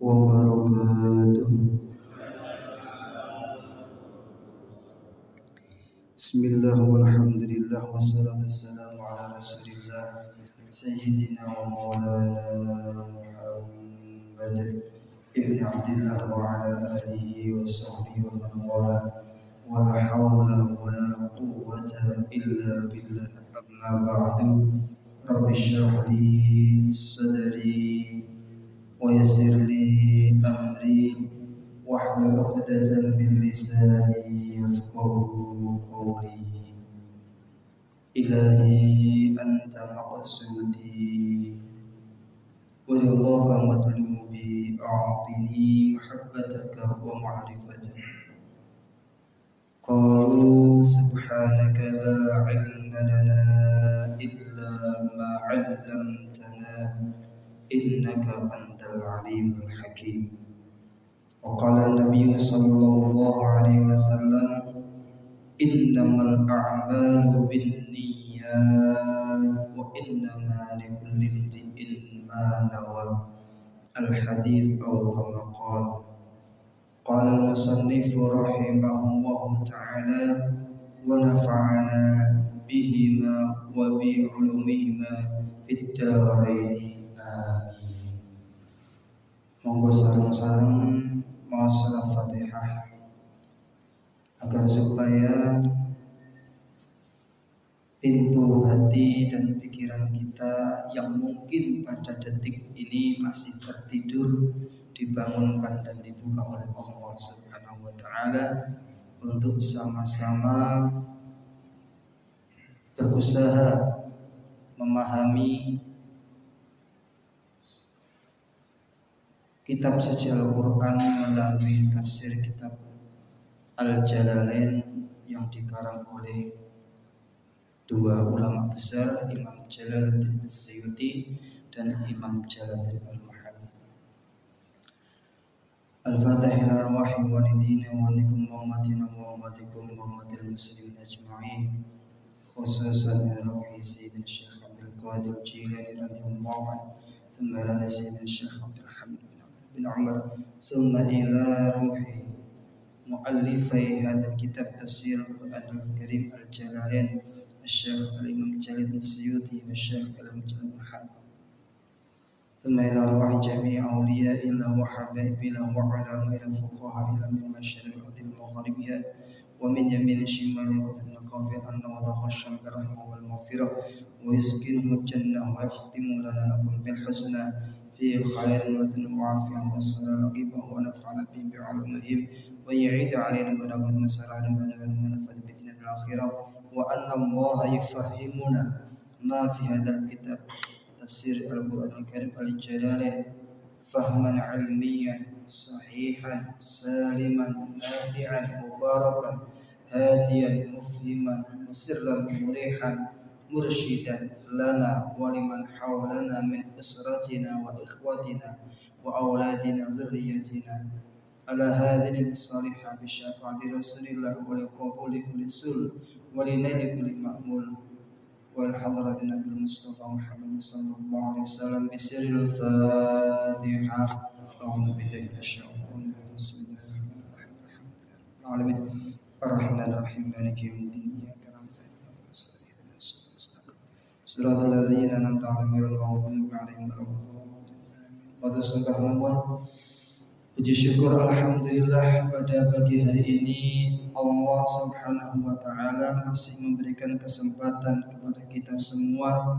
wabarakatuh. Bismillah walhamdulillah wassalatu wassalamu ala rasulillah sayyidina wa maulana Muhammad ibn Abdillah wa ala alihi wa sahbihi wa man wala wa la hawla wa la quwwata illa billah. Amma ba'du. Rabbi shrah li sadri wa yassir li amri wahlul 'uqdatam min lisani yafqahu qawli. Ilahi anta maqsudi wa ridhaka matlubi, a'tini muhabbataka wa ma'rifataka. Qalu subhanaka la 'ilma lana illa ma 'allamtana innaka antal alimul hakim. Wa qala an-nabiy sallallahu alaihi wasallam innamal a'malu binniyat wa innama likulli imri'in ma nawa. Al-hadits aw kama qala. Qala al-musannif rahimahullahu ta'ala wa nafa'ana bihima wa bi 'ulumihima fid dharain. Amin. Monggo sareng-sareng maos Fatihah agar supaya pintu hati dan pikiran kita yang mungkin pada detik ini masih tertidur dibangunkan dan dibuka oleh Allah Subhanahu wa taala untuk sama-sama berusaha memahami kitab suci Al-Quran melalui tafsir kitab Al-Jalalain yang dikarang oleh dua ulama besar, Imam Jalaluddin As-Suyuti dan Imam Jalaluddin Al-Mahalli. Al-Fatihah ila arwahi walidina wa likum wa ummatina wa ummatikum wa ummatil muslimin ajma'in, khususan arwahi Sayyidina Syekh Abdul Qadir Jilani radhiyallahu anhu, thumma ila Sayyidina Syekh Abdul Hamid bin Umar, thumma ila ruhi muallifai hadzal kitab tafsir Al-Qur'anul Karim Al-Jalalain Al-Syekh Al-Imam Jalaluddin As-Suyuti wa Syekh Al-Imam Al-Mahalli, thumma ila arwah jami' awliya'illah wa habaibillah wa ulama'il fuqaha'illah min masyariqil ardi wa magharibiha wa min yamin shimaliha wa min qawfin anna wa khasham birahmah wal maghfirah wa yaskinhum jannah wa yakhtimu lana lakum bil husna fi khairin wa afiyah wa sallallahu wa nafa'ana bi bi'ulumihim wa ya'id 'alaina barakat masalahin wa nafa'at bi dinil akhirah wa anna Allah yufahhimuna ma fi hadzal kitab tafsir Al-Qur'an Al-Karim Al-Jalalain fahman 'ilmiyan sahihan saliman nafi'an mubarakan hadiyan mufhiman musirran murihan mursyidan lana wa liman hawlana min usratina wa ikhwatina wa auladina zurriyatina ala hadhihi as-salihah bi syafa'ati rasulillah wa li qabuli kulli sul wa li naili kulli ma'mul wa li hadrati nabil mustafa Muhammad sallallahu alaihi wasallam bi sirril Fatihah. A'udzu billahi minasyaitonir rajim. Bismillahirrahmanirrahim. Ar-Rahmanir Rahim maliki yaumiddin. Suratul ladzina an'amta 'alaihim ghairil maghdubi 'alaihim waladdallin. Puji syukur alhamdulillah pada pagi hari ini Allah Subhanahu wa taala masih memberikan kesempatan kepada kita semua,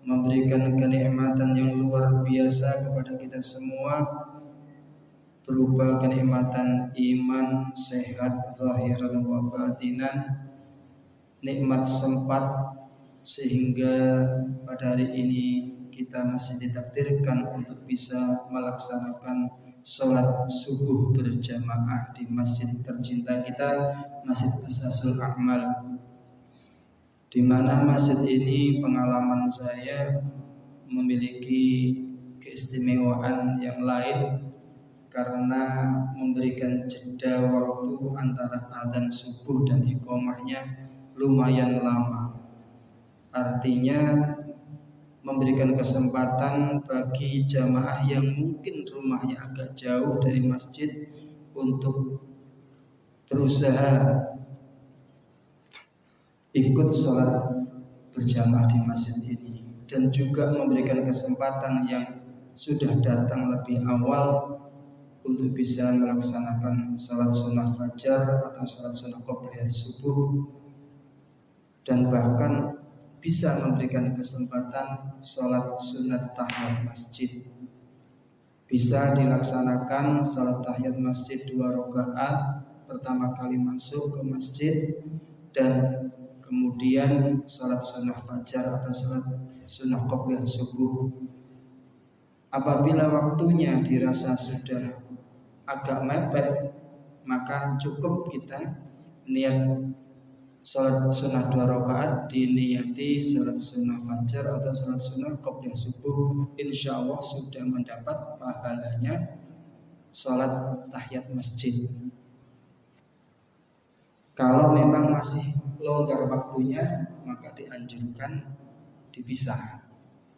memberikan kenikmatan yang luar biasa kepada kita semua berupa kenikmatan iman, sehat zahiran wa batinan, nikmat sempat sehingga pada hari ini kita masih ditakdirkan untuk bisa melaksanakan sholat subuh berjamaah di masjid tercinta kita, Masjid Asasul A'mal, di mana masjid ini pengalaman saya memiliki keistimewaan yang lain karena memberikan jeda waktu antara adzan subuh dan iqamahnya lumayan lama. Artinya memberikan kesempatan bagi jamaah yang mungkin rumahnya agak jauh dari masjid untuk berusaha ikut sholat berjamaah di masjid ini, dan juga memberikan kesempatan yang sudah datang lebih awal untuk bisa melaksanakan sholat sunnah fajar atau sholat sunnah qobliyah subuh, dan bahkan bisa memberikan kesempatan sholat sunat tahiyat masjid. Bisa dilaksanakan sholat tahiyat masjid 2 rakaat pertama kali masuk ke masjid, dan kemudian sholat sunnah fajar atau sholat sunnah qobliyah subuh. Apabila waktunya dirasa sudah agak mepet, maka cukup kita niat sholat sunnah 2 rakaat diniati sholat sunnah fajar atau sholat sunnah qobliyah subuh. Insya Allah sudah mendapat pahalanya sholat tahiyat masjid. Kalau memang masih longgar waktunya, maka dianjurkan dipisah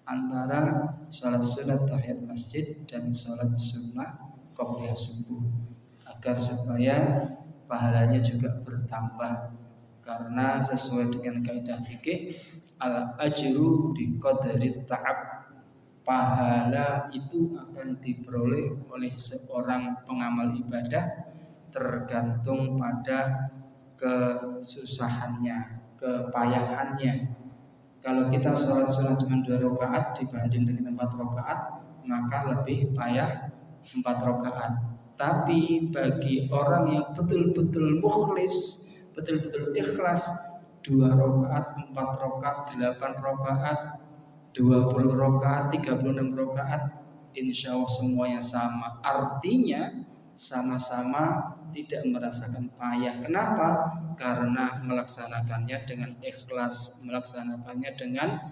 antara sholat sunat tahiyat masjid dan sholat sunnah qobliyah subuh, agar supaya pahalanya juga bertambah. Karena sesuai dengan kaidah fikih, al ajru bi qadri ta'ab, pahala itu akan diperoleh oleh seorang pengamal ibadah tergantung pada kesusahannya, kepayahannya. Kalau kita sholat sunat cuma 2 rakaat dibanding dengan 4 rakaat, maka lebih payah 4 rakaat. Tapi bagi orang yang betul-betul mukhlis, betul-betul ikhlas, 2 rakaat, 4 rakaat, 8 rakaat, 20 rakaat, 36 rakaat, insya Allah semuanya sama. Artinya sama-sama tidak merasakan payah. Kenapa? Karena melaksanakannya dengan ikhlas, melaksanakannya dengan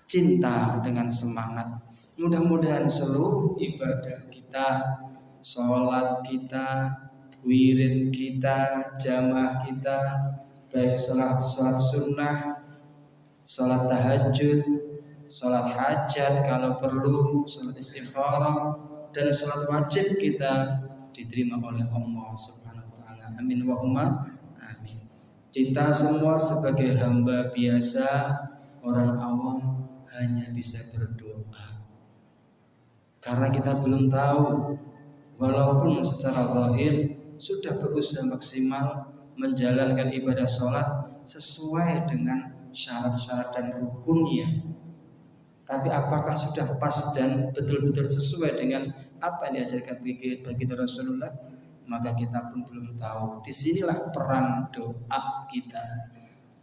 cinta, dengan semangat. Mudah-mudahan seluruh ibadah kita, sholat kita, wirid kita, jamaah kita, baik sholat sunnah, sholat tahajud, sholat hajat kalau perlu, sholat istigharah, dan sholat wajib kita diterima oleh Allah Subhanahu wa taala. Amin wa amin. Kita semua sebagai hamba biasa, orang awam, hanya bisa berdoa. Karena kita belum tahu, walaupun secara zahir sudah berusaha maksimal menjalankan ibadah sholat sesuai dengan syarat-syarat dan rukunnya, tapi apakah sudah pas dan betul-betul sesuai dengan apa yang diajarkan baginda Rasulullah? Maka kita pun belum tahu. Disinilah peran doa kita,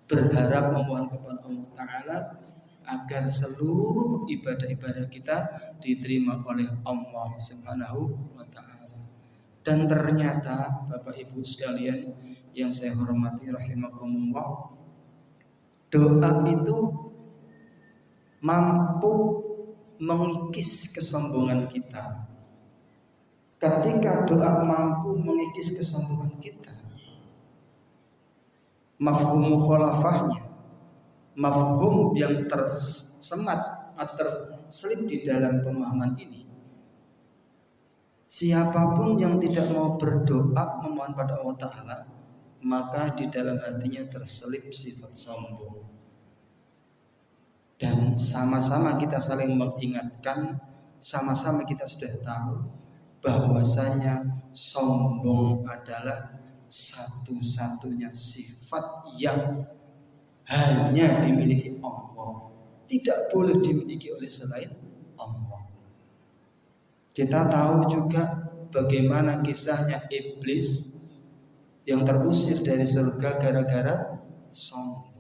berharap memohon kepada Allah Ta'ala agar seluruh ibadah-ibadah kita diterima oleh Allah Subhanahu wa Ta'ala. Dan ternyata Bapak Ibu sekalian yang saya hormati rahimakumullah, doa itu mampu mengikis kesombongan kita. Ketika doa mampu mengikis kesombongan kita, mafhum mukhalafahnya, mafhum yang tersemat atau terselip di dalam pemahaman ini, siapapun yang tidak mau berdoa memohon pada Allah Ta'ala, maka di dalam hatinya terselip sifat sombong. Dan sama-sama kita saling mengingatkan, sama-sama kita sudah tahu bahwasanya sombong adalah satu-satunya sifat yang hanya dimiliki Allah, tidak boleh dimiliki oleh selain Allah. Kita tahu juga bagaimana kisahnya iblis yang terusir dari surga gara-gara sombong.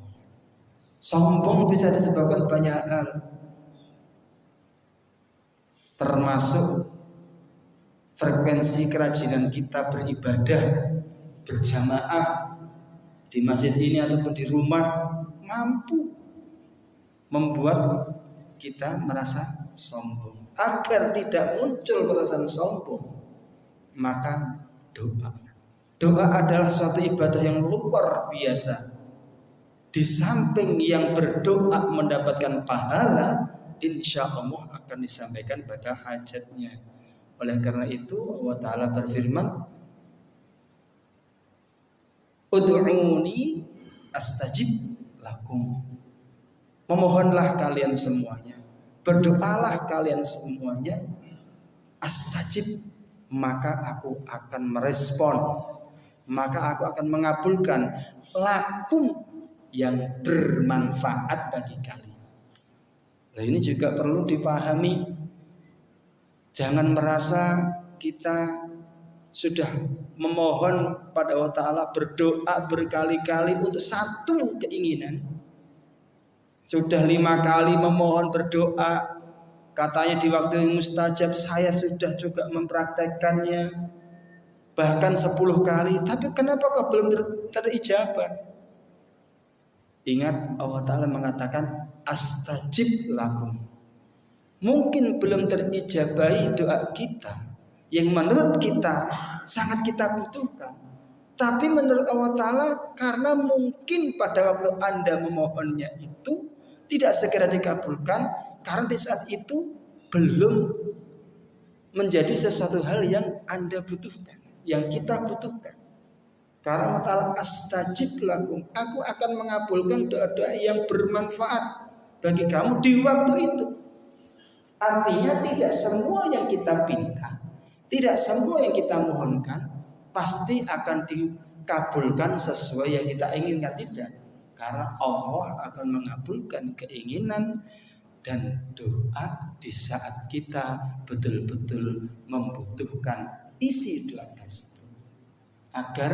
Sombong bisa disebabkan banyak hal, termasuk frekuensi kerajinan kita beribadah berjamaah di masjid ini ataupun di rumah mampu membuat kita merasa sombong. Agar tidak muncul perasaan sombong, maka doa adalah suatu ibadah yang luar biasa. di samping yang berdoa mendapatkan pahala, insya Allah akan disampaikan pada hajatnya. Oleh karena itu Allah Ta'ala berfirman, Ud'uni astajib lakum. Memohonlah kalian semuanya, berdoalah kalian semuanya, astajib, maka aku akan merespon, maka aku akan mengabulkan lakum, yang bermanfaat bagi kalian. Nah, ini juga perlu dipahami. Jangan merasa kita sudah memohon pada Allah Ta'ala, berdoa berkali-kali untuk satu keinginan. Sudah 5 kali memohon berdoa, katanya di waktu yang mustajab, saya sudah juga mempraktekkannya bahkan 10 kali, tapi kenapa kok belum terijabah? Ingat Allah Ta'ala mengatakan astajib lakum. Mungkin belum terijabahi doa kita yang menurut kita sangat kita butuhkan, tapi menurut Allah Ta'ala karena mungkin pada waktu Anda memohonnya itu tidak segera dikabulkan, karena di saat itu belum menjadi sesuatu hal yang Anda butuhkan, yang kita butuhkan. Karena Allah Ta'ala astajib lakum, aku akan mengabulkan doa-doa yang bermanfaat bagi kamu di waktu itu. Artinya tidak semua yang kita pinta, tidak semua yang kita mohonkan pasti akan dikabulkan sesuai yang kita inginkan, tidak. Karena Allah akan mengabulkan keinginan dan doa di saat kita betul-betul membutuhkan isi doa tersebut. Agar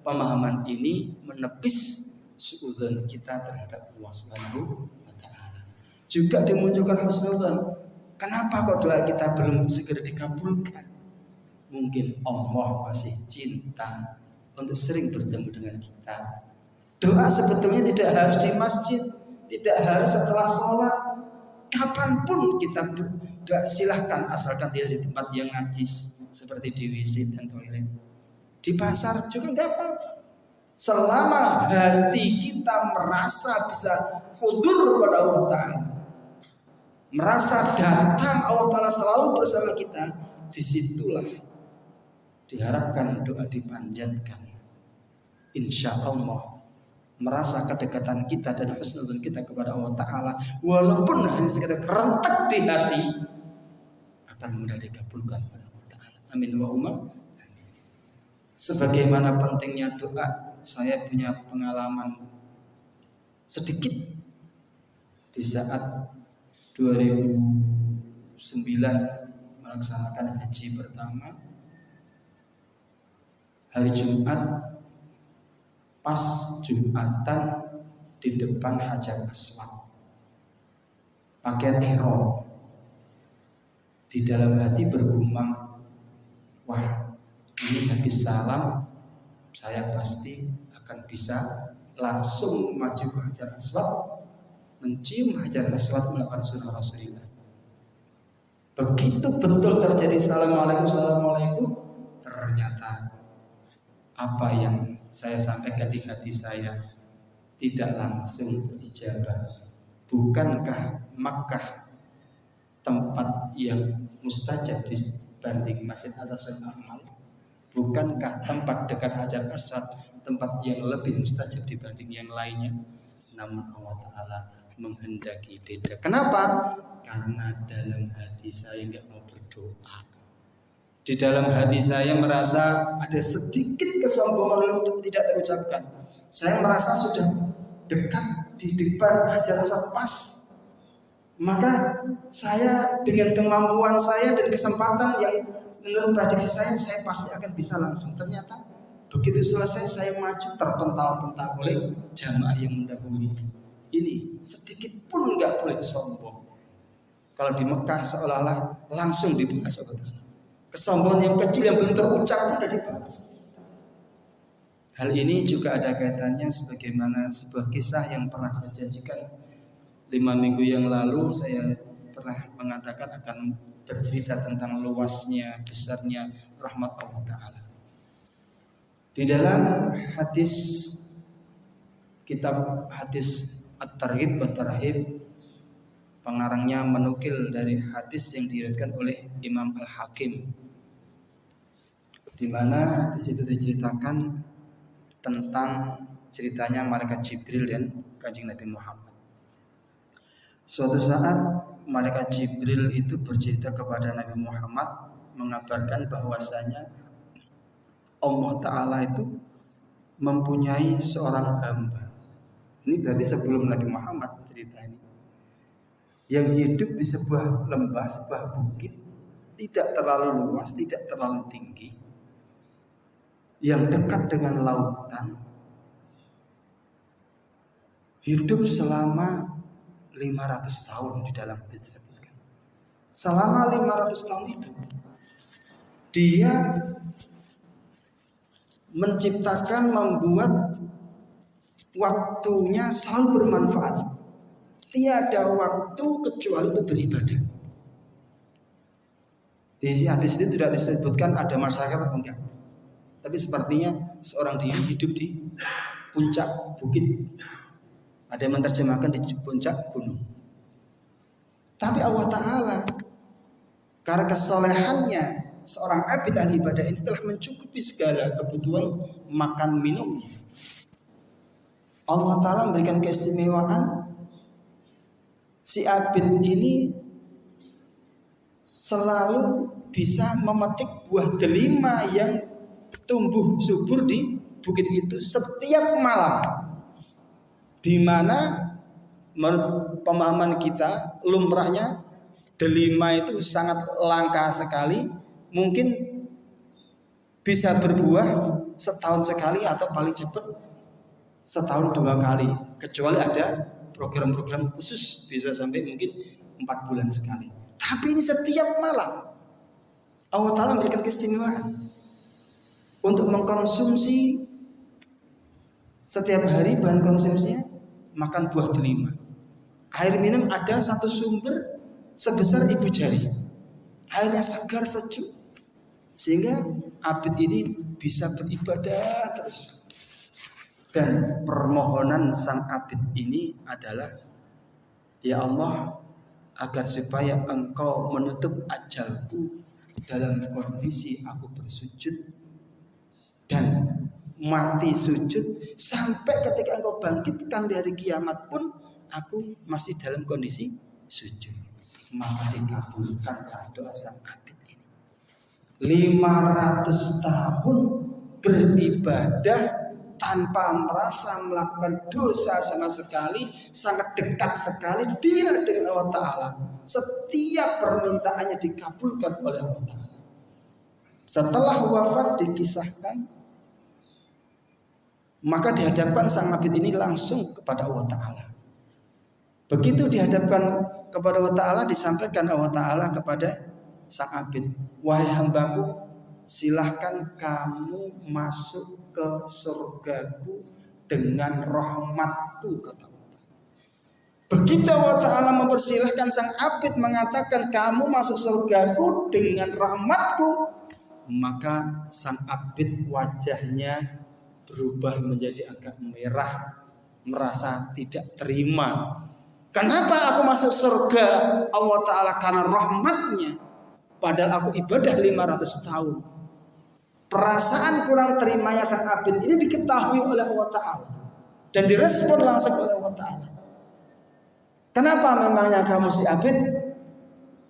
pemahaman ini menepis suudzon kita terhadap Allah Subhanahu wa Ta'ala. Juga dimunculkan husnudzon. Kenapa kok doa kita belum segera dikabulkan? Mungkin Allah masih cinta untuk sering bertemu dengan kita. Doa sebetulnya tidak harus di masjid, tidak harus setelah sholat. Kapanpun kita berdoa silahkan, asalkan tidak di tempat yang najis seperti di WC dan toilet. Di pasar juga enggak apa-apa. Selama hati kita merasa bisa hudur pada Allah Ta'ala, merasa datang Allah Ta'ala selalu bersama kita, disitulah diharapkan doa dipanjatkan. Insya Allah merasa kedekatan kita dan husnudzon kita kepada Allah Ta'ala, walaupun hanya sekedar kerentak di hati, akan mudah dikabulkan oleh Allah Ta'ala. Amin wa umma. Sebagaimana pentingnya doa, saya punya pengalaman sedikit di saat 2009 melaksanakan haji pertama. Hari Jumat, pas Jumatan di depan Hajar Aswad, pakaian ihram. Di dalam hati bergumam, wah, ini habis salam, saya pasti akan bisa langsung maju ke Hajar Aswad, mencium Hajar Aswad, melakukan sunnah Rasulullah. Begitu betul terjadi assalamualaikum, ternyata apa yang saya sampaikan di hati saya tidak langsung terijabah. Bukankah Makkah tempat yang mustajab dibanding Masjid Aqsa Amal? Bukankah tempat dekat Hajar Aswad tempat yang lebih mustajab dibanding yang lainnya? Namun Allah Ta'ala menghendaki beda. Kenapa? Karena dalam hati saya enggak mau berdoa. Di dalam hati saya merasa ada sedikit kesombongan yang tidak terucapkan. Saya merasa sudah dekat di depan Hajar Aswad pas. Maka saya dengan kemampuan saya dan kesempatan yang menurut prediksi saya pasti akan bisa langsung. Ternyata begitu selesai saya maju terpental-pental oleh jamaah yang mendahului. Ini sedikit pun nggak boleh sombong. Kalau di Mekah seolah-olah langsung dibalas Allah Ta'ala. Kesombongan yang kecil yang belum terucap pun sudah dibalas. Hal ini juga ada kaitannya sebagaimana sebuah kisah yang pernah saya janjikan 5 minggu yang lalu. Saya pernah mengatakan akan bercerita tentang luasnya, besarnya rahmat Allah Ta'ala. Di dalam hadis kitab hadis At-Targhib wa Tarhib, pengarangnya menukil dari hadis yang diriwayatkan oleh Imam Al-Hakim, di mana di situ diceritakan tentang ceritanya malaikat Jibril dan Kanjeng Nabi Muhammad. Suatu saat malaikat Jibril itu bercerita kepada Nabi Muhammad, mengabarkan bahwasanya Allah Ta'ala itu mempunyai seorang hamba. Ini berarti sebelum Nabi Muhammad cerita ini, yang hidup di sebuah lembah, sebuah bukit, tidak terlalu luas, tidak terlalu tinggi, yang dekat dengan lautan, hidup selama 500 tahun. Di dalam hadis disebutkan selama 500 tahun itu dia menciptakan, membuat waktunya selalu bermanfaat. Tiada waktu kecuali untuk beribadah. Di hadis itu tidak disebutkan ada masyarakat atau enggak, tapi sepertinya seorang diri hidup di puncak bukit. Ada yang menerjemahkan di puncak gunung. Tapi Allah Ta'ala karena kesolehannya seorang abid ahli ibadah ini telah mencukupi segala kebutuhan makan minumnya. Allah Ta'ala memberikan keistimewaan, si abid ini selalu bisa memetik buah delima yang tumbuh subur di bukit itu setiap malam. Di mana menurut pemahaman kita lumrahnya delima itu sangat langka sekali, mungkin bisa berbuah setahun sekali atau paling cepat setahun 2 kali, kecuali ada program-program khusus bisa sampai mungkin 4 bulan sekali. Tapi ini setiap malam Allah Ta'ala memberikan keistimewaan untuk mengkonsumsi setiap hari. Bahan konsumsinya makan buah delima. Air minum ada satu sumber sebesar ibu jari, airnya segar sejuk, sehingga abid ini bisa beribadah terus. Dan permohonan sang abid ini adalah, ya Allah, agar supaya Engkau menutup ajalku dalam kondisi aku bersujud dan mati sujud, sampai ketika Engkau bangkitkan di hari kiamat pun aku masih dalam kondisi sujud. Maka dikabulkanlah doa sang abid ini. 500 tahun beribadah tanpa merasa melakukan dosa sama sekali, sangat dekat sekali dia dengan Allah Ta'ala. Setiap permintaannya dikabulkan oleh Allah Ta'ala. Setelah wafat dikisahkan, maka dihadapkan sang abid ini langsung kepada Allah Ta'ala. Begitu dihadapkan kepada Allah Ta'ala, disampaikan Allah Ta'ala kepada sang abid, wahai hambaku, silahkan kamu masuk ke surgaku dengan rahmatku, kata Allah Ta'ala. Begitu Allah Ta'ala mempersilahkan sang abid, mengatakan kamu masuk surgaku dengan rahmatku, maka sang abid wajahnya berubah menjadi agak merah, merasa tidak terima. Kenapa aku masuk surga Allah Ta'ala? Karena rahmatnya, padahal aku ibadah 500 tahun. Perasaan kurang terimanya sang abid ini diketahui oleh Allah Ta'ala dan direspon langsung oleh Allah Ta'ala. Kenapa memangnya kamu si abid?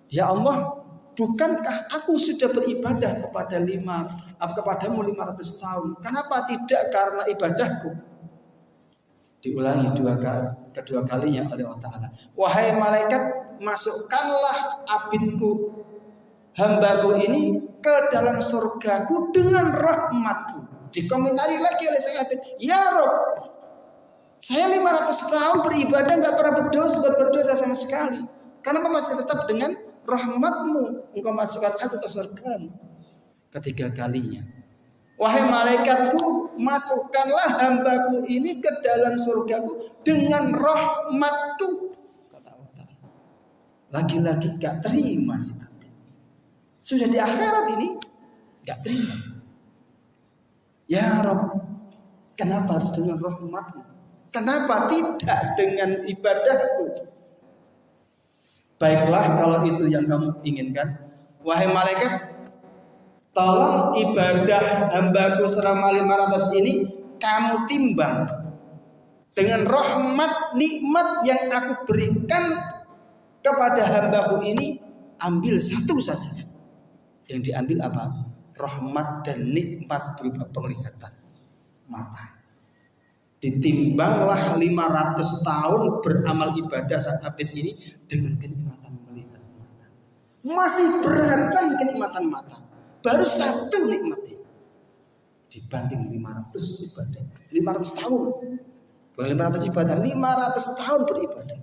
Ya Allah, bukankah aku sudah beribadah kepadamu 500 tahun? Kenapa tidak karena ibadahku? Diulangi kedua kalinya oleh Allah Ta'ala. Wahai malaikat, masukkanlah abidku, hambaku ini ke dalam surgaku dengan rahmatku. Dikomentari lagi oleh sang abid, ya Rob, saya 500 tahun beribadah gak pernah berdosa sama sekali. Kenapa masih tetap dengan rahmatmu engkau masukkan aku ke surgamu? Ketiga kalinya, wahai malaikatku, masukkanlah hambaku ini ke dalam surgaku dengan rahmatku, kata Allah Ta'ala. Lagi-lagi gak terima si abid. Sudah di akhirat ini gak terima. Ya Rabb, kenapa harus dengan rahmatmu? Kenapa tidak dengan ibadahku? Baiklah kalau itu yang kamu inginkan, wahai malaikat, tolong ibadah hambaku selama 500 ini kamu timbang dengan rahmat nikmat yang aku berikan kepada hambaku ini. Ambil satu saja. Yang diambil apa? Rahmat dan nikmat berupa penglihatan mata. Ditimbanglah 500 tahun beramal ibadah saat Abid ini dengan kenikmatan melihat mata. Masih berat kan kenikmatan mata. Baru satu nikmati dibanding 500 ibadah. 500 tahun. Bukan 500 ibadah, 500 tahun beribadah.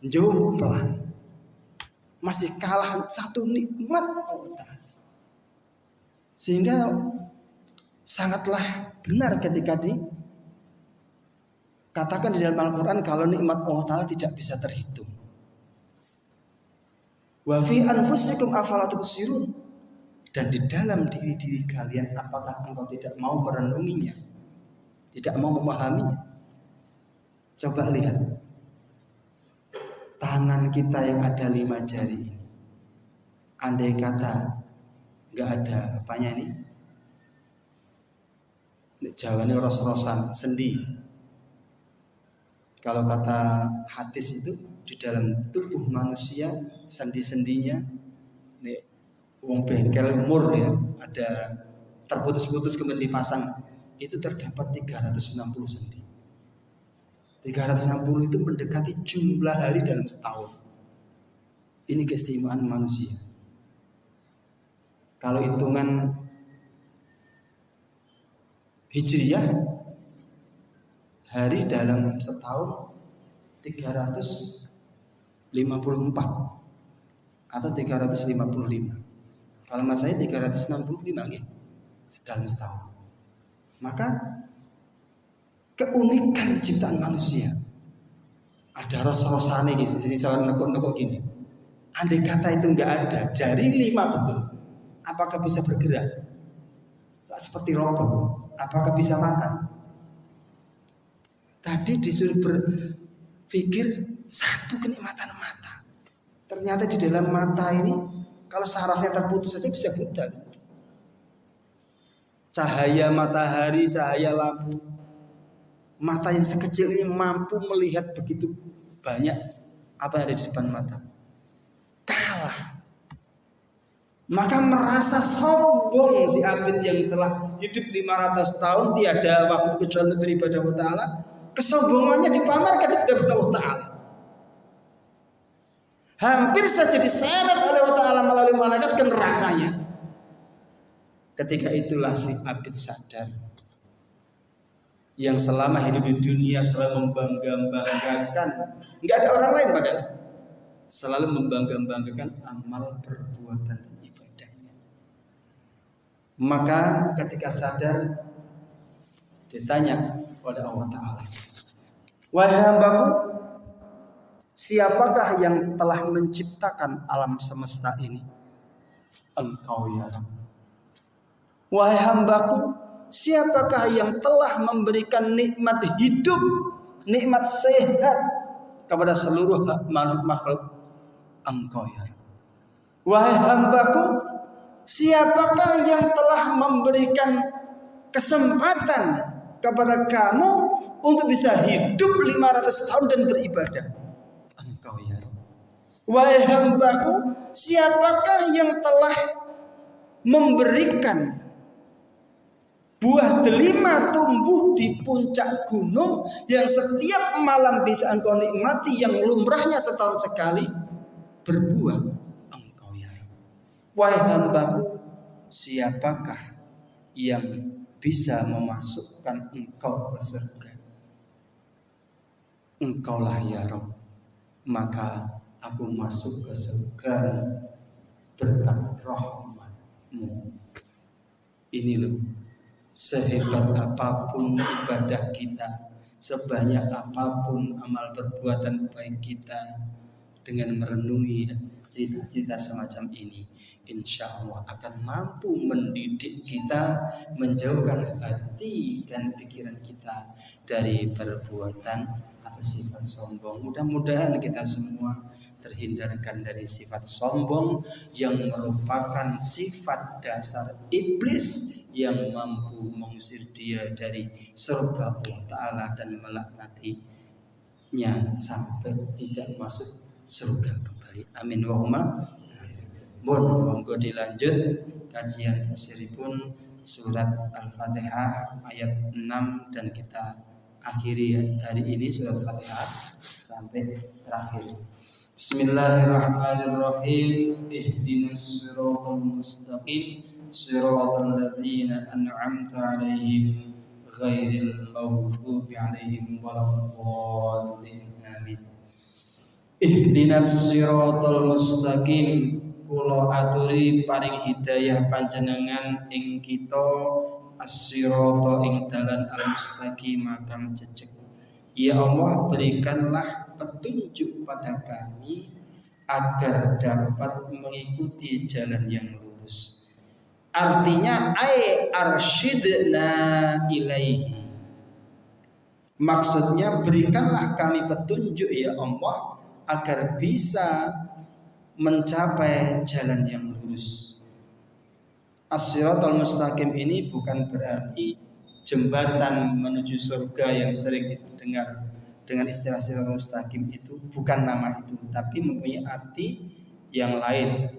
Jomplang. Masih kalah satu nikmat Allah Ta'ala. Sehingga sangatlah benar ketika katakan di dalam Al-Quran kalau nikmat Allah Ta'ala tidak bisa terhitung. Wa fi anfusikum afala tubsirun. Dan di dalam diri-diri kalian apakah engkau tidak mau merenunginya? Tidak mau memahaminya? Coba lihat. Tangan kita yang ada 5 jari ini. Andai kata enggak ada apanya ini? Jawa ini ros-rosan, sendi. Kalau kata hadis itu di dalam tubuh manusia sendi-sendinya nek wong bengkel umur ya ada terputus-putus kemudian dipasang itu terdapat 360 sendi. 360 itu mendekati jumlah hari dalam setahun. Ini keistimewaan manusia. Kalau hitungan Hijriyah hari dalam setahun 354 atau 355. Kalau mas saya 365 nggih dalam setahun. Maka keunikan ciptaan manusia ada ros-rosane gitu. Jadi saya nekuk-nekuk gini. Andai kata itu enggak ada, jari 5 betul. Apakah bisa bergerak? Seperti robot. Apakah bisa makan? Tadi disuruh berpikir satu kenikmatan mata. Ternyata di dalam mata ini kalau sarafnya terputus saja bisa buta. Cahaya matahari, cahaya lampu. Mata yang sekecil ini mampu melihat begitu banyak apa yang ada di depan mata. Kalah. Maka merasa sombong si Abid yang telah hidup 500 tahun tiada waktu kecuali untuk beribadah kepada Allah. Kesombongannya dipamerkan di hadapan Allah Ta'ala. Hampir saja diseret oleh Allah Ta'ala melalui malaikat ke nerakanya. Ketika itulah si Abid sadar. Yang selama hidup di dunia selalu membangga-banggakan. Enggak ada orang lain padahal. Selalu membangga-banggakan amal perbuatan dan ibadahnya. Maka ketika sadar ditanya oleh Allah Ta'ala, wahai hambaku, siapakah yang telah menciptakan alam semesta ini? Engkau ya Rabb. Wahai hambaku, siapakah yang telah memberikan nikmat hidup, nikmat sehat kepada seluruh makhluk? Engkau ya Rabb. Wahai hambaku, siapakah yang telah memberikan kesempatan kepada kamu untuk bisa hidup 500 tahun dan beribadah? Engkau ya Rabb. Wahai hambaku, siapakah yang telah memberikan buah delima tumbuh di puncak gunung yang setiap malam bisa engkau nikmati, yang lumrahnya setahun sekali berbuah? Engkau ya Rabb. Wahai hambaku, siapakah yang bisa memasukkan engkau ke surga? Engkaulah ya Rabb. Maka aku masuk ke surga berkat rahmat-Mu. Ini loh, sehebat apapun ibadah kita, sebanyak apapun amal perbuatan baik kita, dengan merenungi cerita-cerita semacam ini, insya Allah akan mampu mendidik kita, menjauhkan hati dan pikiran kita dari perbuatan atau sifat sombong. Mudah-mudahan kita semua terhindarkan dari sifat sombong yang merupakan sifat dasar iblis yang mampu mengusir dia dari surga Allah Ta'ala dan melaknatinya sampai tidak masuk surga kembali. Amin wahumma. Monggo dilanjut kajian tafsiripun surat Al-Fatihah ayat 6 dan kita akhiri hari ini surat Fatihah sampai terakhir. Bismillahirrahmanirrahim. Ihdinas siratal mustaqim siratal ladzina an'amta 'alaihim ghairil maghdubi 'alaihim waladdallin. Amin. Ihdinas siratal mustaqim, kula aturi paring hidayah panjenengan ing kita as-sirata ing dalan al-mustaqim kang jejeg. Ya Allah, berikanlah petunjuk pada kami agar dapat mengikuti jalan yang lurus. Artinya arsyidna ilaihi. Maksudnya berikanlah kami petunjuk ya Allah agar bisa mencapai jalan yang lurus. As-siratal mustaqim ini bukan berarti jembatan menuju surga yang sering kita dengar dengan istilah siratal mustaqim, itu bukan nama itu, tapi mempunyai arti yang lain.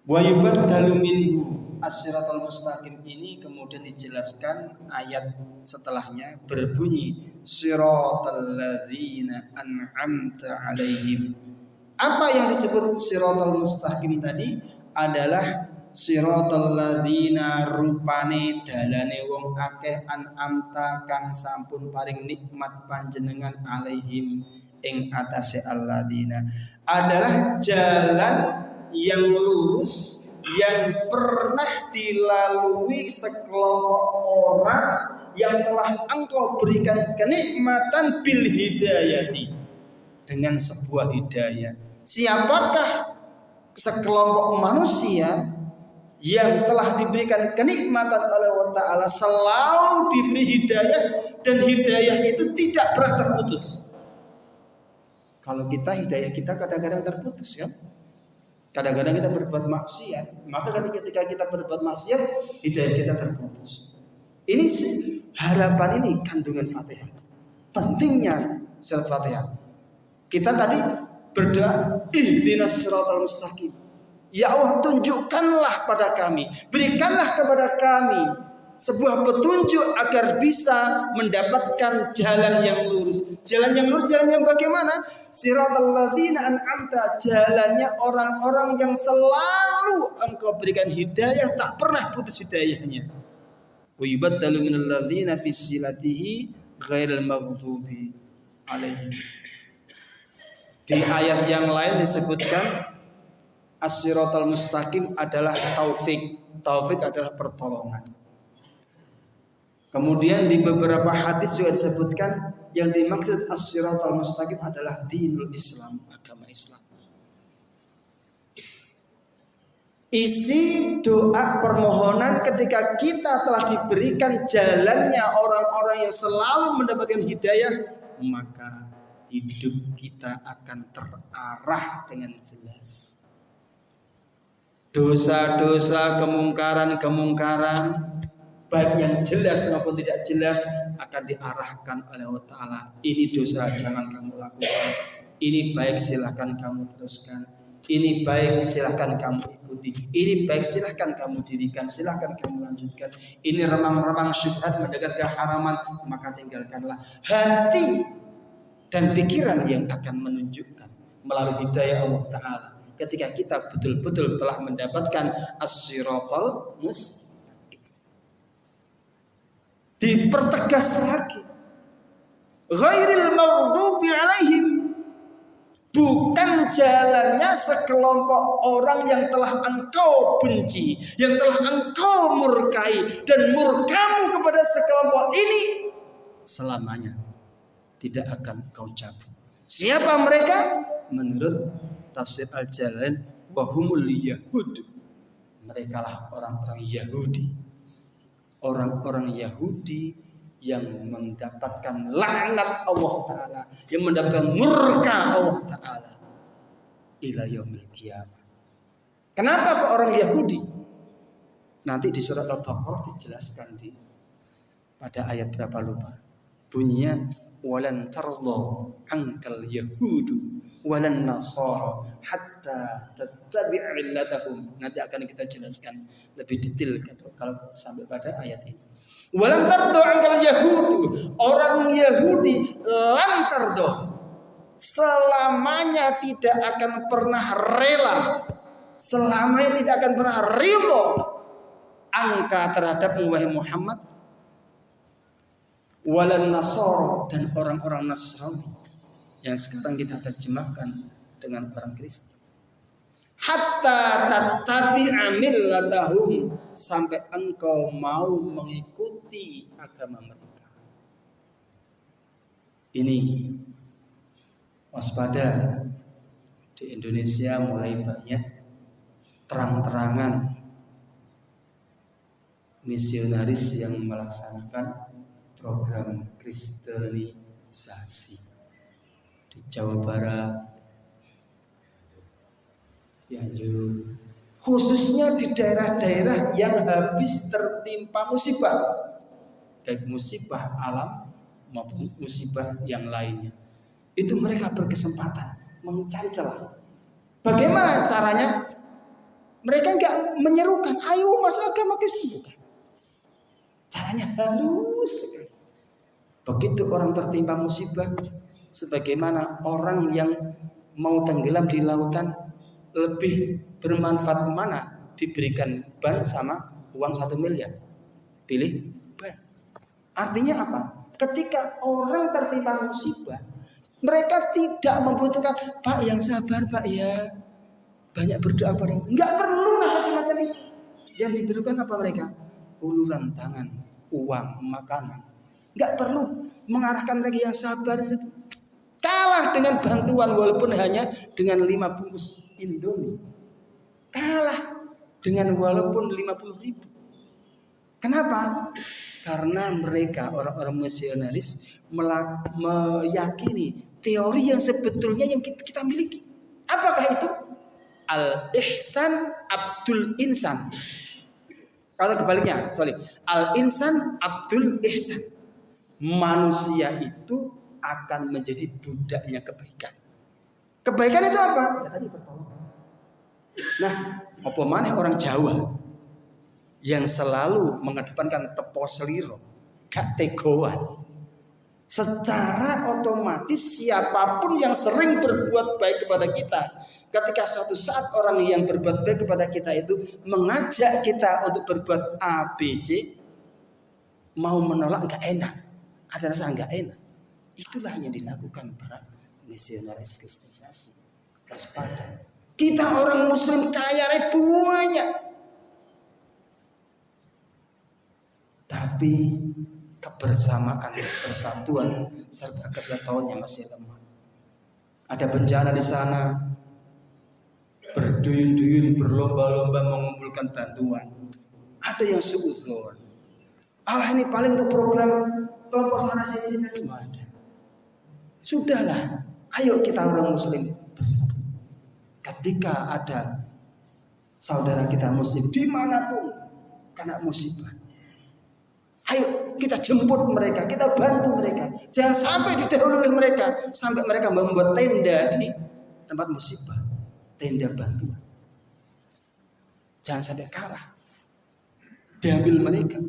Wa yubaddalu minhu, as-siratal mustaqim ini kemudian dijelaskan ayat setelahnya berbunyi siratal ladzina an'amta 'alaihim. Apa yang disebut siratal mustaqim tadi adalah siratal ladzina rupane dalane wong akeh an'amta kang sampun paring nikmat panjenengan 'alaihim ing atase alladzina, adalah jalan yang lurus yang pernah dilalui sekelompok orang yang telah engkau berikan kenikmatan bil hidayati, dengan sebuah hidayah. Siapakah sekelompok manusia yang telah diberikan kenikmatan oleh Allah Ta'ala, selalu diberi hidayah, dan hidayah itu tidak pernah terputus. Kalau kita, hidayah kita kadang-kadang terputus kan. Kadang-kadang kita berbuat maksiat, maka ketika kita berbuat maksiat, hidayah kita terputus. Ini harapan, ini kandungan Fatihah. Pentingnya surat Fatihah. Kita tadi berdoa, ihdinas siratal mustaqim. Ya Allah, tunjukkanlah pada kami, berikanlah kepada kami sebuah petunjuk agar bisa mendapatkan jalan yang lurus. Jalan yang lurus, jalan yang bagaimana? Siratal ladzina an'amta, jalannya orang-orang yang selalu engkau berikan hidayah, tak pernah putus hidayahnya. Wa yubaddalu minal ladzina bisilatihi ghairil maghdubi 'alaihim. Di ayat yang lain disebutkan as-siratal mustaqim adalah taufik. Taufik adalah pertolongan. Kemudian di beberapa hadis juga disebutkan yang dimaksud as-siratal mustaqim adalah dinul Islam, agama Islam. Isi doa permohonan ketika kita telah diberikan jalannya orang-orang yang selalu mendapatkan hidayah, maka hidup kita akan terarah dengan jelas. Dosa-dosa, kemungkaran-kemungkaran, baik yang jelas maupun tidak jelas, akan diarahkan oleh Allah Ta'ala. Ini dosa, jangan kamu lakukan. Ini baik, silahkan kamu teruskan. Ini baik, silahkan kamu ikuti. Ini baik, silahkan kamu dirikan, silahkan kamu lanjutkan. Ini remang-remang syubhat mendekat keharaman, maka tinggalkanlah. Hati dan pikiran yang akan menunjukkan melalui hidayah Allah Ta'ala ketika kita betul-betul telah mendapatkan as-siratal mustaqim. Dipertegas lagi, ghairil maghdubi 'alaihim, bukan jalannya sekelompok orang yang telah engkau benci, yang telah engkau murkai, dan murkamu kepada sekelompok ini selamanya tidak akan kau cabut. Siapa mereka? Menurut tafsir Al-Jalain, wahumul Yahud. Mereka lah orang-orang Yahudi. Orang-orang Yahudi yang mendapatkan laknat Allah Ta'ala, yang mendapatkan murka Allah Ta'ala ila yaumil qiyamah. Kenapa kok orang Yahudi? Nanti di surat Al-Baqarah dijelaskan pada ayat berapa lupa. Bunyinya walan tardha ankal yahudu walan nasara hatta tattabi'a millatahum. Nanti akan kita jelaskan lebih detail kalau sampai pada ayat ini. Walan tardha ankal yahudu, orang Yahudi lan tardha, selamanya tidak akan pernah rela, selamanya tidak akan pernah ridho angka terhadap wahai Muhammad, walan nasara, dan orang-orang Nasrani yang sekarang kita terjemahkan dengan orang Kristen. Hatta tattabi'a millatahum, sampai engkau mau mengikuti agama mereka. Ini waspada, di Indonesia mulai banyak terang-terangan misionaris yang melaksanakan program kristenisasi di Jawa Barat, Cianjur, khususnya di daerah-daerah yang habis tertimpa musibah, baik musibah alam maupun musibah yang lainnya. Itu mereka berkesempatan mencari celah. Bagaimana caranya? Mereka enggak menyerukan, ayo masuk agama Kristen, bukan. Caranya halus sekali. Begitu orang tertimpa musibah, sebagaimana orang yang mau tenggelam di lautan, lebih bermanfaat mana? Diberikan ban sama uang 1 miliar. Pilih ban. Artinya apa? Ketika orang tertimpa musibah, mereka tidak membutuhkan, Pak yang sabar Pak ya, banyak berdoa pada. Enggak perlu nasihat semacam itu. Yang diberikan apa mereka? Uluran tangan, uang, makanan. Enggak perlu mengarahkan mereka yang sabar. Kalah dengan bantuan walaupun hanya dengan 5 bungkus Indomie. Kalah dengan walaupun 50.000. Kenapa? Karena mereka orang-orang misionaris meyakini teori yang sebetulnya yang kita miliki. Apakah itu? Al-ihsan abdul insan. Kalau kebaliknya, al-insan abdul ihsan. Manusia itu akan menjadi budaknya kebaikan. Kebaikan itu apa? Ya, tadi pertolongan. Nah, apa maneh orang Jawa yang selalu mengedepankan tepo seliro, gak tegoan. Secara otomatis siapapun yang sering berbuat baik kepada kita, ketika suatu saat orang yang berbuat baik kepada kita itu mengajak kita untuk berbuat A, B, C, mau menolak gak enak, ada rasa gak enak. Itulah yang dilakukan para misionaris kristenisasi. Waspada. Kita orang Muslim kaya raya banyak, tapi kebersamaan, persatuan, serta kesatuannya masih lemah. Ada bencana di sana, berduyun-duyun, berlomba-lomba mengumpulkan bantuan. Ada yang suudzon. Allah ini paling untuk program kelompok sana sini semua ada. Sudahlah, ayo kita orang Muslim bersatu. Ketika ada saudara kita Muslim dimanapun kena musibah, ayo kita jemput mereka, kita bantu mereka. Jangan sampai didahului mereka, sampai mereka membuat tenda di tempat musibah, tenda bantuan. Jangan sampai kalah, diambil mereka.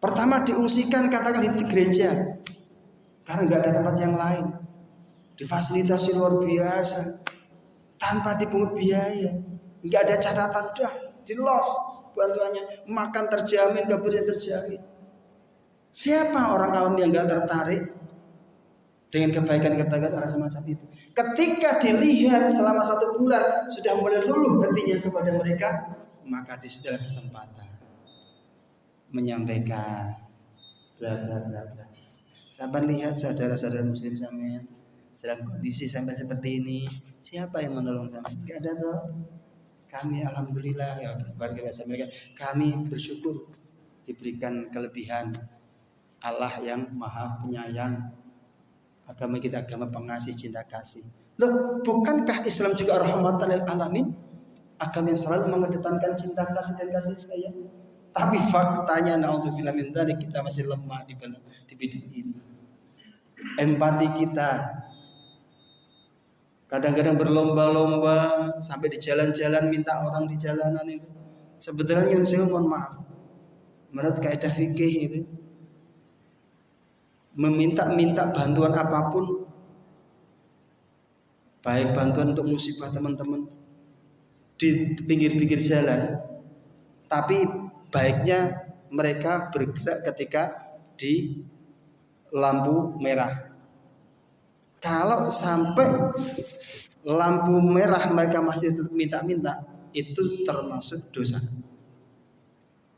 Pertama diungsikan katakan di gereja, karena nggak ada tempat yang lain. Difasilitasi luar biasa, tanpa dipungut biaya, nggak ada catatan, dah di los. Bantuannya, makan terjamin, kabarnya terjamin. Siapa orang awam yang gak tertarik dengan kebaikan-kebaikan orang semacam itu? Ketika dilihat selama 1 bulan sudah mulai luluh hatinya kepada mereka, maka disitulah kesempatan menyampaikan bla bla bla bla. Sampai lihat saudara-saudara muslim sampean dalam kondisi sampai seperti ini, siapa yang menolong sampean? Enggak ada toh. Kami alhamdulillah ya keluarga biasa mereka, kami bersyukur diberikan kelebihan Allah yang Maha Penyayang. Agama kita agama pengasih cinta kasih. Loh, bukankah Islam juga rahmatan lil alamin? Agama yang selalu mengedepankan cinta kasih dan kasih sayang. Tapi faktanya naudzubillah min dzalik kita masih lemah di bidang ini. Empati kita kadang-kadang berlomba-lomba sampai di jalan-jalan minta orang di jalanan itu. Sebetulnya saya mohon maaf, menurut kaidah fikih itu meminta bantuan apapun, baik bantuan untuk musibah teman-teman di pinggir-pinggir jalan, tapi baiknya mereka bergerak ketika di lampu merah. Kalau sampai lampu merah mereka masih tetap minta-minta, itu termasuk dosa.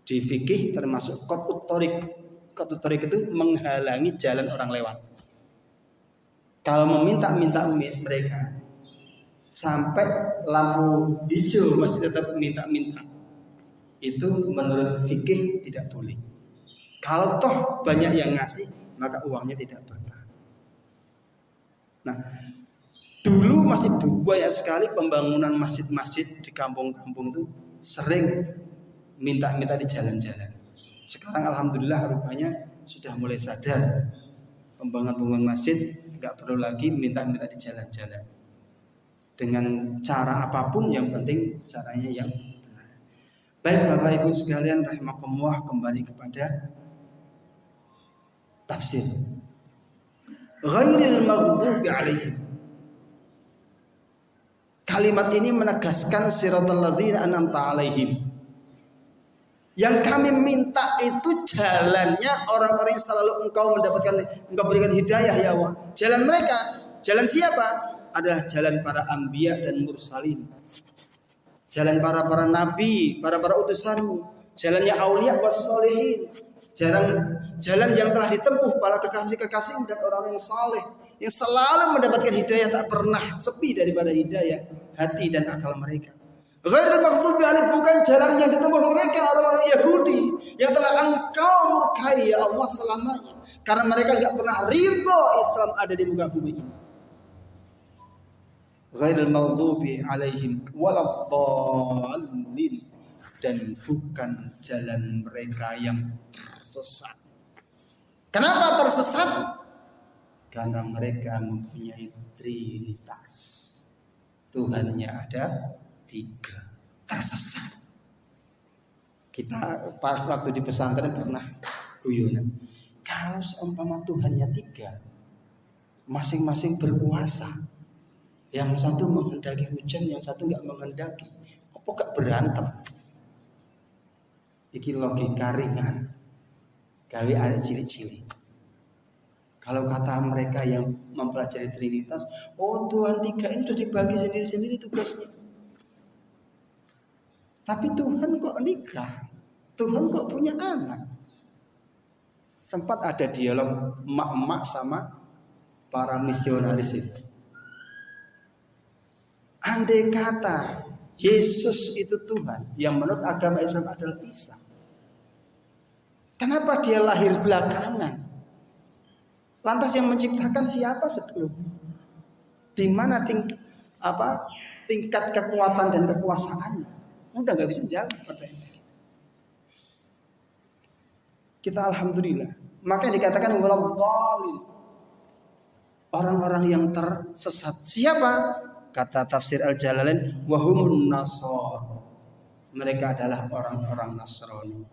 Di fikih termasuk qat'ut thariq. Qat'ut thariq itu menghalangi jalan orang lewat. Kalau meminta-minta mereka sampai lampu hijau masih tetap minta-minta, itu menurut fikih tidak boleh. Kalau toh banyak yang ngasih, maka uangnya tidak berkah. Nah, dulu masih banyak sekali pembangunan masjid-masjid di kampung-kampung itu sering minta-minta di jalan-jalan. Sekarang alhamdulillah rupanya sudah mulai sadar pembangunan masjid nggak perlu lagi minta-minta di jalan-jalan. Dengan cara apapun yang penting caranya yang benar. Baik Bapak Ibu sekalian rahimakumullah, kembali kepada tafsir. Ghairil maghdubi alaihim. Kalimat ini menegaskan siratal ladzina an'amta alaihim. Yang kami minta itu jalannya orang-orang yang selalu engkau berikan hidayah ya Allah. Jalan mereka, jalan siapa? Adalah jalan para anbiya dan mursalin. Jalan para nabi, para utusanmu. Jalannya auliya was sholihin. Jalan yang telah ditempuh para kekasih-kekasih dan orang-orang yang saleh, yang selalu mendapatkan hidayah, tak pernah sepi daripada hidayah hati dan akal mereka. Ghairil maghdubi alaihim, bukan jalan yang ditempuh mereka orang-orang Yahudi yang telah engkau murkai ya Allah selamanya, karena mereka enggak pernah ridho Islam ada di muka bumi ini. Ghairil maghdubi alaihim waladhdallin, dan bukan jalan mereka yang tersesat. Kenapa tersesat? Karena mereka mempunyai trinitas. Tuhannya ada 3. Tersesat. Kita pas waktu di pesantren pernah guyonan. Kalau seumpama Tuhannya 3, masing-masing berkuasa. Yang satu menghendaki hujan, yang satu enggak menghendaki. Apa gak berantem? Iki logika ringan. Gawe arek cilik-cilik. Kalau kata mereka yang mempelajari Trinitas, oh Tuhan 3 ini sudah dibagi sendiri-sendiri tugasnya. Tapi Tuhan kok nikah? Tuhan kok punya anak? Sempat ada dialog emak-emak sama para misionaris itu. Andai kata Yesus itu Tuhan, yang menurut agama Islam adalah Isa, kenapa dia lahir belakangan? Lantas yang menciptakan siapa sebelum? Di mana tingkat kekuatan dan kekuasaannya? Udah nggak bisa jawab pertanyaan. Kita alhamdulillah. Maka dikatakan waladhdallin, orang-orang yang tersesat. Siapa? Kata tafsir Al-Jalalain, wahumun nasara. Mereka adalah orang-orang Nasrani.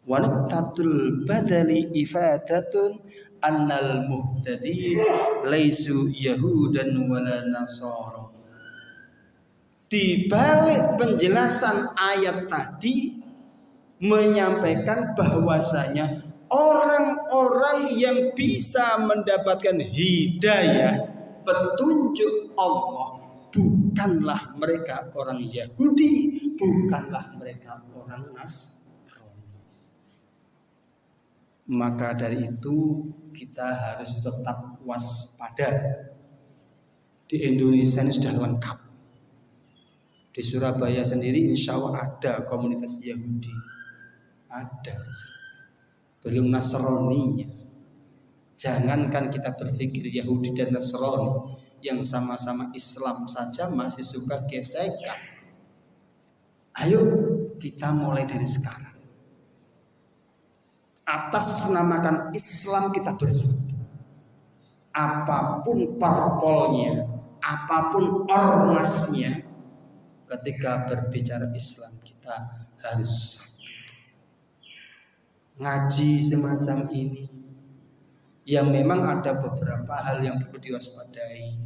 Wa nuqtatul badali ifadatun annal muhtadin laisu yahudan wala nasara. Di balik penjelasan ayat tadi menyampaikan bahwasanya orang-orang yang bisa mendapatkan hidayah petunjuk Allah bukanlah mereka orang Yahudi, bukanlah mereka orang Nasrani. Maka dari itu kita harus tetap waspada. Di Indonesia ini sudah lengkap. Di Surabaya sendiri insya Allah ada komunitas Yahudi. Ada. Belum Nasrani. Jangankan kita berpikir Yahudi dan Nasrani yang sama-sama Islam saja masih suka gesekan. Ayo kita mulai dari sekarang. Atas namakan Islam kita bersatu. Apapun parpolnya, apapun ormasnya, ketika berbicara Islam kita harus satu. Ngaji semacam ini, yang memang ada beberapa hal yang perlu diwaspadai,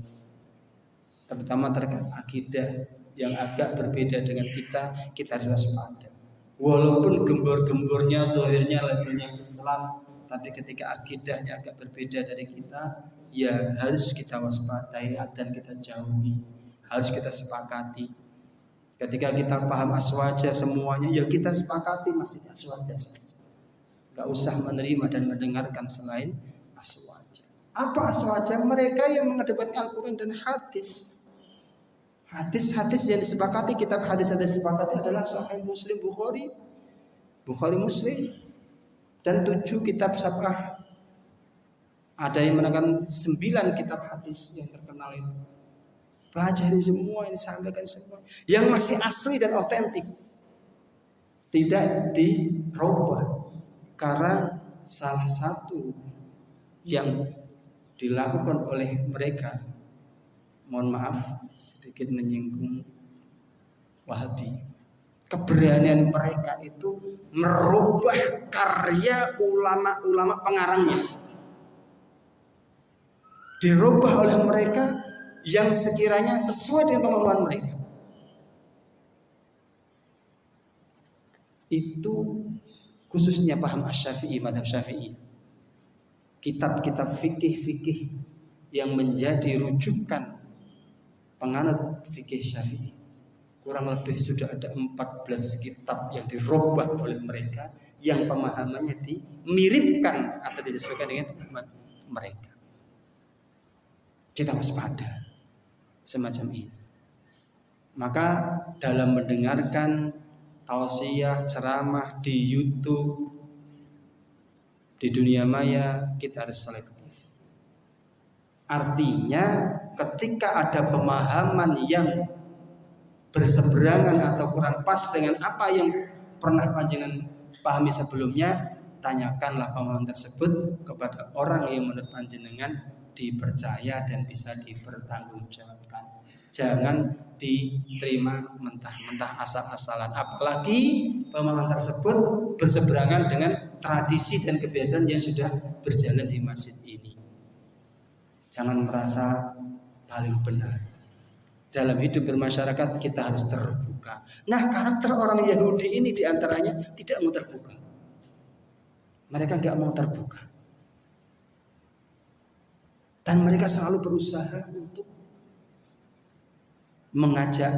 terutama terkait akidah yang agak berbeda dengan kita harus waspada. Walaupun gembor-gembornya, zahirnya, labelnya Islam, tapi ketika akidahnya agak berbeda dari kita, ya harus kita waspadai dan kita jauhi, harus kita sepakati. Ketika kita paham aswaja semuanya, ya kita sepakati masjid aswaja saja. Gak usah menerima dan mendengarkan selain aswaja. Apa aswaja? Mereka yang mengedepankan Al-Quran dan hadis. Hadis-hadis yang disepakati, kitab hadis-hadis disepakati adalah Sahih Muslim, Bukhari Muslim, dan 7 kitab sab'ah. Ada yang menekan 9 kitab hadis yang terkenal itu. Pelajari semua, yang disampaikan semua, yang masih asli dan otentik, tidak dirubah. Karena salah satu yang dilakukan oleh mereka, mohon maaf sedikit menyinggung Wahabi, keberanian mereka itu merubah karya ulama-ulama pengarangnya, dirubah oleh mereka yang sekiranya sesuai dengan pemahaman mereka. Itu khususnya paham Asy-Syafi'i, mazhab Syafi'i. Kitab-kitab fikih-fikih yang menjadi rujukan penganut fikih Syafi'i, kurang lebih sudah ada 14 kitab yang dirubah oleh mereka, yang pemahamannya dimiripkan atau disesuaikan dengan pemahaman mereka. Kita waspada semacam ini. Maka dalam mendengarkan tausiah, ceramah di YouTube, di dunia maya, kita harus selektif. Artinya ketika ada pemahaman yang berseberangan atau kurang pas dengan apa yang pernah panjenengan pahami sebelumnya, tanyakanlah pemahaman tersebut kepada orang yang menurut panjenengan dipercaya dan bisa dipertanggungjawabkan. Jangan diterima mentah-mentah asal-asalan, apalagi pemahaman tersebut berseberangan dengan tradisi dan kebiasaan yang sudah berjalan di masjid ini. Jangan merasa paling benar. Dalam hidup bermasyarakat kita harus terbuka. Nah, karakter orang Yahudi ini diantaranya tidak mau terbuka. Mereka nggak mau terbuka. Dan mereka selalu berusaha untuk mengajak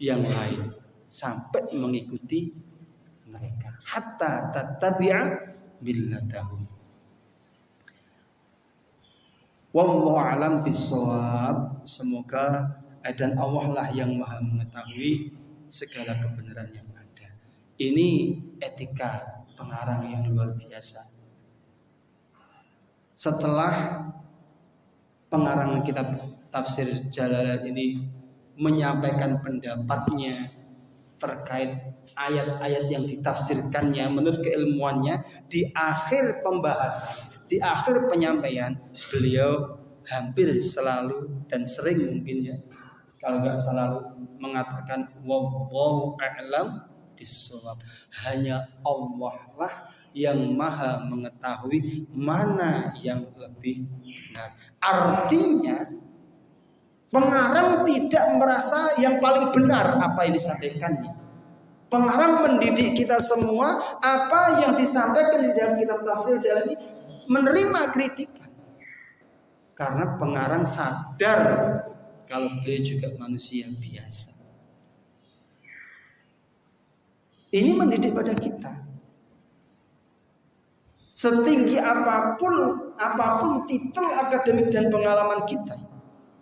yang lain sampai mengikuti mereka. Hatta tattabi'a millatahum. Wallahu a'lam bissawab. Semoga dan Allah lah yang maha mengetahui segala kebenaran yang ada. Ini etika pengarang yang luar biasa. Setelah pengarang kitab tafsir Jalalain ini menyampaikan pendapatnya terkait ayat-ayat yang ditafsirkannya menurut keilmuannya, di akhir pembahasan, di akhir penyampaian, beliau hampir selalu dan sering mungkin ya, kalau nggak selalu, mengatakan wallahu a'lam bissawab. Hanya Allah lah yang maha mengetahui mana yang lebih benar. Artinya pengarang tidak merasa yang paling benar apa yang disampaikannya. Pengarang mendidik kita semua, apa yang disampaikan di dalam kitab tafsir Jalalain ini menerima kritikan. Karena pengarang sadar kalau beliau juga manusia biasa. Ini mendidik pada kita. Setinggi apapun titel akademik dan pengalaman kita,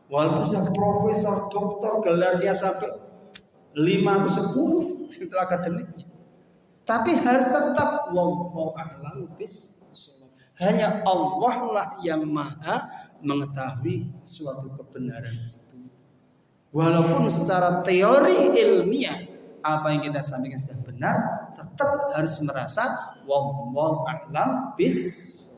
walaupun sudah profesor, doktor, gelarnya sampai 5 atau 10 titel akademiknya, tapi harus tetap wallahu a'lam bishawab. Hanya Allah lah yang maha mengetahui suatu kebenaran itu. Walaupun secara teori ilmiah apa yang kita sampaikan sudah benar, tetap harus merasa wallahu a'lam bishawab.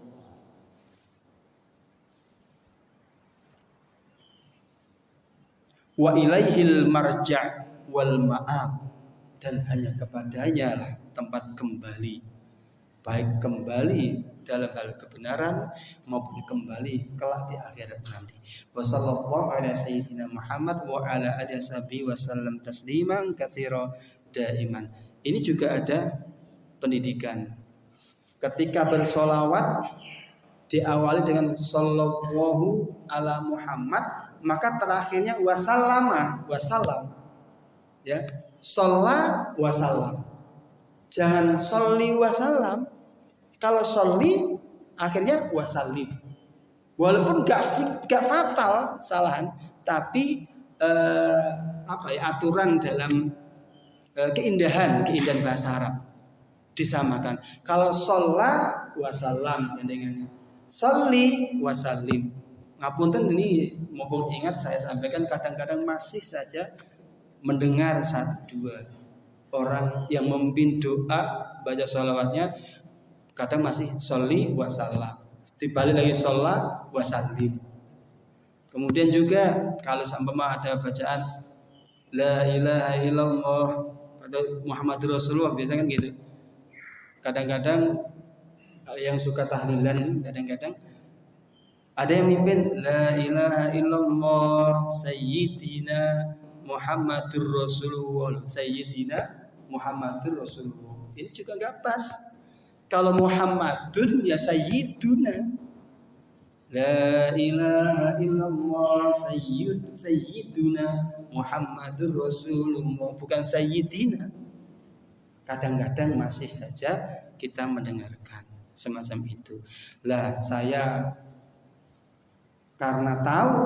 Wa ilaihil marja' wal ma'ab, dan hanya kepadanya lah tempat kembali, baik kembali dalam hal kebenaran maupun kembali kelak di akhirat nanti. Wassallallahu ala sayyidina Muhammad wa ala alihi wasallam tasliman katsira daiman. Ini juga ada pendidikan. Ketika bersolawat diawali dengan sallallahu ala Muhammad, maka terakhirnya wasallam. Ya, sholla wasallam. Jangan sholli wasallam. Kalau sholli akhirnya wasallim. Walaupun gak fatal salahan, tapi aturan dalam keindahan bahasa Arab disamakan. Kalau sholla wasallam dengan sholli wasallim. Ngapunten, ini mumpung ingat saya sampaikan, kadang-kadang masih saja mendengar 1-2 orang yang memimpin doa baca sholawatnya, kadang masih sholli wasallam, dibalik lagi sholla wasallim. Kemudian juga kalau seumpama ada bacaan la ilaha illallah atau Muhammadur Rasulullah, biasanya kan gitu. Kadang-kadang yang suka tahlilan, kadang-kadang ada yang mimpin la ilaha illallah sayyidina Muhammadur Rasulullah, sayyidina Muhammadur Rasulullah. Ini juga enggak pas. Kalau Muhammadun ya sayyiduna. La ilaha illallah sayyiduna Muhammadur Rasulullah, bukan sayyidina. Kadang-kadang masih saja kita mendengarkan semacam itu. Lah saya karena tahu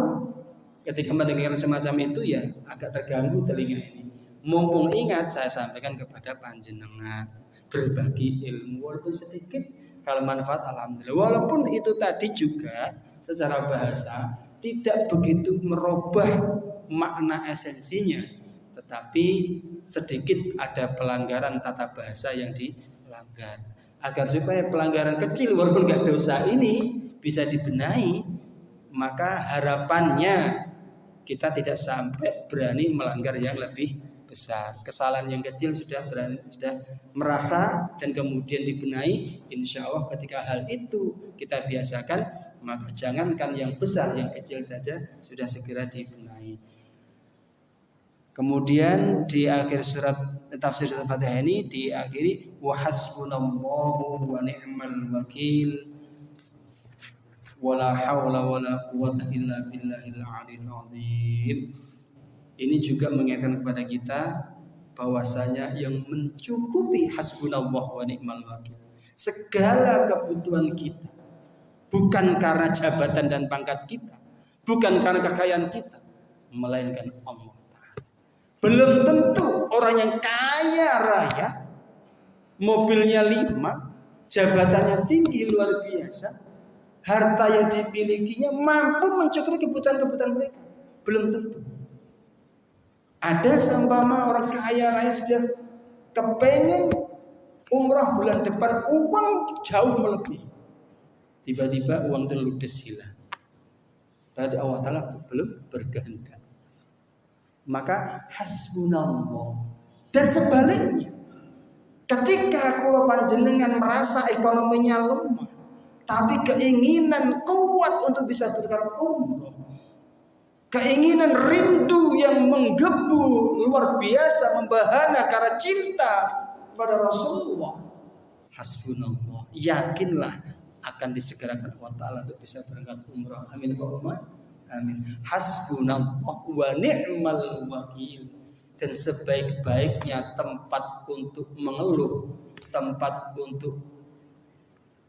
ketika mendengar semacam itu ya agak terganggu telinga ini. Mumpung ingat, saya sampaikan kepada panjenengan, berbagi ilmu walaupun sedikit, kalau manfaat alhamdulillah. Walaupun itu tadi juga secara bahasa tidak begitu merubah makna esensinya, tetapi sedikit ada pelanggaran tata bahasa yang dilanggar. Agar supaya pelanggaran kecil walaupun gak dosa ini bisa dibenahi, maka harapannya kita tidak sampai berani melanggar yang lebih besar. Kesalahan yang kecil sudah merasa dan kemudian dibenahi. Insya Allah ketika hal itu kita biasakan, maka jangankan yang besar, yang kecil saja sudah segera dibenahi. Kemudian di akhir surat tafsir surat Fatihah ini diakhiri wa hasbunallahu wa ni'mal wakil wala haula wala quwwata illa billahil aliyil azim. Ini juga mengingatkan kepada kita bahwasanya yang mencukupi hasbunallahu wa ni'mal wakil, segala kebutuhan kita, bukan karena jabatan dan pangkat kita, bukan karena kekayaan kita, melainkan Allah Ta'ala. Belum tentu orang yang kaya raya, mobilnya 5, jabatannya tinggi luar biasa, harta yang dimilikinya mampu mencukupi kebutuhan-kebutuhan mereka. Belum tentu. Ada seumpama orang kaya raya sudah kepengen umrah bulan depan, uang jauh melebihi, tiba-tiba uang itu ludes hilang. Berarti Allah Ta'ala belum berkehendak. Maka hasbunallah. Dan sebaliknya, ketika kalau panjenengan merasa ekonominya lemah, tapi keinginan kuat untuk bisa berangkat umroh, keinginan rindu yang menggebu luar biasa, membahana karena cinta kepada Rasulullah, hasbunallah, yakinlah akan disegerakan Allah Ta'ala untuk bisa berangkat umroh. Amin Allahumma amin. Hasbunallah wa ni'mal wakil. Dan sebaik-baiknya tempat untuk mengeluh, tempat untuk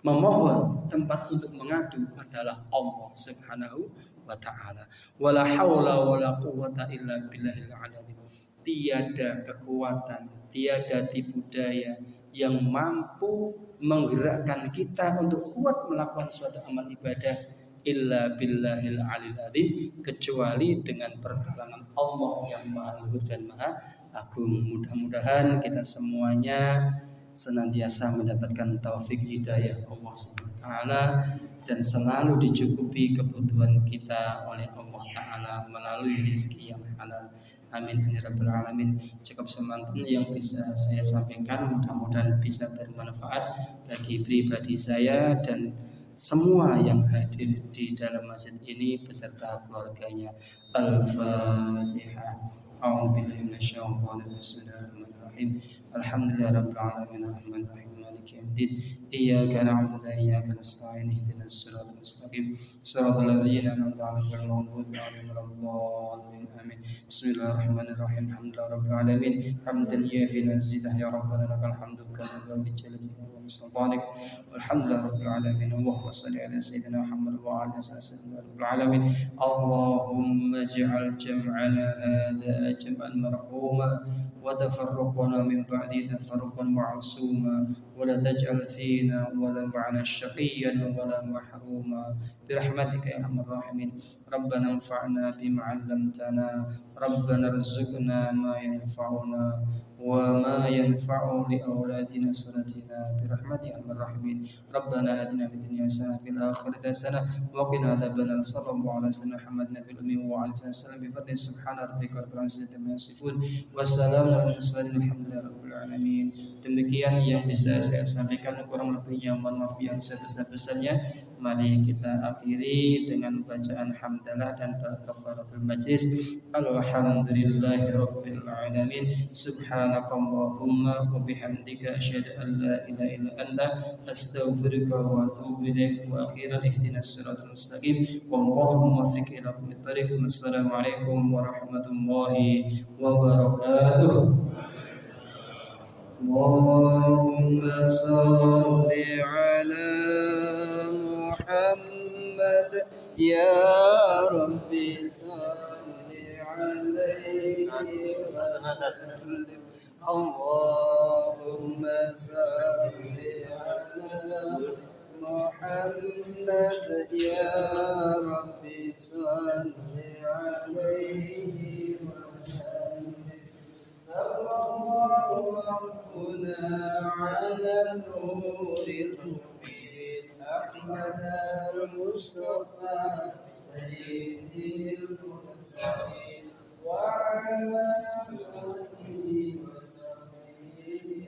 memohon, tempat untuk mengadu adalah Allah Subhanahu wa taala. Wala haula wala quwwata illa billahil azim. Tiada kekuatan, tiada tipu daya yang mampu menggerakkan kita untuk kuat melakukan suatu amal ibadah illa billahil alil azim, kecuali dengan pertolongan Allah yang maha luhur dan maha agung. Mudah-mudahan kita semuanya senantiasa mendapatkan taufik hidayah Allah Subhanahu wa taala dan selalu dicukupi kebutuhan kita oleh Allah taala melalui rezeki yang halal. Amin ya rabbal alamin. Cukup semantan yang bisa saya sampaikan, mudah-mudahan bisa bermanfaat bagi pribadi saya dan semua yang hadir di dalam masjid ini beserta keluarganya. Al-Fatihah. A'udzubillahi minasyaitonir rajim. Bismillahirrahmanirrahim. Alhamdulillahirabbil alamin arrahmanir rahim maliki yaumiddin. Iyyaka na'budu wa iyyaka nasta'in ihdinas siratal mustaqim siratal ladzina an'amta 'alaihim ghairil maghdubi 'alaihim waladdallin. Amin. Bismillahirrahmanirrahim. Alhamdulillahirabbil alamin hamdan yafi nazidah ya rabbana lakal hamdu kama bijalali wa sultanik. Alhamdulillahirabbil alamin. Allahumma shalli ala sayyidina Muhammad wa ala alihi wasallam. Alamin. Allahumma ij'al jam'ana hadha jam'an marhuma wa tafarruqana min ba'di tafarruqan ma'suma wa la taj'al fina wa la ma'ana syaqiyyan wa la mahruma bi rahmatika ya arhamar rahimin. Rabbana anfa'na bima 'allamtana rabbana arzuqna ma yanfa'una wa ma yanfa'u li auladina sanatina bi rahmatika ya arhamar rahimin. Rabbana atina fid dunya hasanah fil akhirati hasanah wa qina adzabannar. Sallallahu alaihi wasallam Muhammad nabiyil ummi wa alihi wasallam bi fadli subhana rabbika rabbil izzati amma yasifun wassalamun alal mursalin alhamdulillahi rabbil alamin. Demikian yang bisa saya sampaikan, kurang lebihnya mohon maaf yang sebesar-besarnya. Mari kita akhiri dengan bacaan hamdalah dan kafaratul majlis. Alhamdulillahi rabbil alamin. Subhanakallahumma wa bihamdika asyhadu an la ilaha illa anta astaghfiruka wa atubu ilaik. Wa akhiran ihdinas siratal mustaqim wallahu muwaffiq ila aqwamit thariq. Wassalamualaikum warahmatullahi wabarakatuh. Allahumma salli ala Muhammad ya Rabbi salli alaihi wa sallim. Allahumma salli ala Muhammad ya Rabbi salli alaihi wa sallim. Sallallahu rabbuna ala nuril mubin Ahmad al-Mustafa sayyidil mursalin wa ala alihi wa sahbihi